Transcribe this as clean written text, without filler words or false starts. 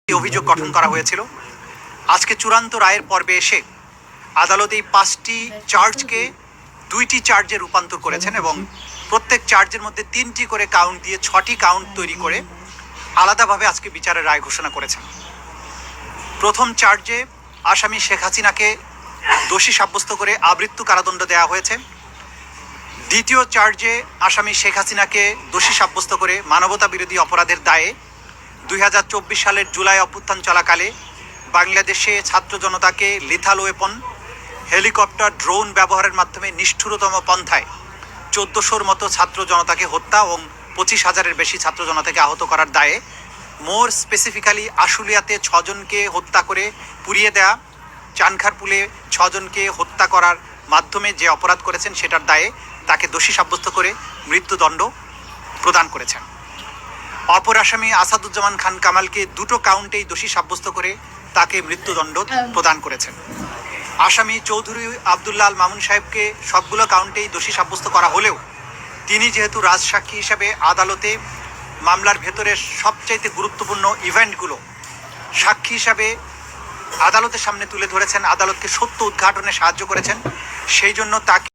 অভিযোগ গঠন করা হয়েছিল। আজকে চূড়ান্ত রায়ের পর্বে এসে আদালত এই 5টি চার্জকে 2টি চার্জে রূপান্তর করেছেন এবং প্রত্যেক চার্জের মধ্যে 3টি করে কাউন্ট দিয়ে 6টি কাউন্ট তৈরি করে আলাদাভাবে আজকে বিচারের রায় ঘোষণা করেছেন। প্রথম চার্জে আসামি শেখ হাসিনাকে দোষী সাব্যস্ত করে আমৃত্যু কারাদণ্ড দেওয়া হয়েছে। দ্বিতীয় চার্জে আসামি শেখ হাসিনাকে দোষী সাব্যস্ত করে মানবতা বিরোধী অপরাধের দায়ে 2024 সালের জুলাই অভ্যুত্থান চলাকালে বাংলাদেশে ছাত্র জনতাকে লিথাল ওয়েপন, হেলিকপ্টার, ড্রোন ব্যবহারের মাধ্যমে নিষ্ঠুরতম পন্থায় 1400-র মতো ছাত্র জনতাকে হত্যা এবং 25,000-এর বেশি ছাত্র জনতাকে আহত করার দায়ে, মোর স্পেসিফিক্যালি আশুলিয়াতে 6 জনকে হত্যা করে পুড়িয়ে দেয়া, চানখারপুলে 6 জনকে হত্যা করার মাধ্যমে যে অপরাধ করেছেন সেটার দায়ে তাকে দোষী সাব্যস্ত করে মৃত্যুদণ্ড প্রদান করেছেন। অপর আসামি আসাদুজ্জামান খান কামালকে 2টো কাউন্টেই দোষী সাব্যস্ত করে তাকে মৃত্যুদণ্ড প্রদান করেছেন। আসামি চৌধুরী আবদুল্লাহ আল মামুন সাহেবকে সবগুলো কাউন্টেই দোষী সাব্যস্ত করা হলেও তিনি যেহেতু রাজসাক্ষী হিসাবে আদালতে মামলার ভেতরের সবচাইতে গুরুত্বপূর্ণ ইভেন্টগুলো সাক্ষী হিসাবে আদালতের সামনে তুলে ধরেছেন, আদালতকে সত্য উদ্ঘাটনে সাহায্য করেছেন, সেই জন্য তাকে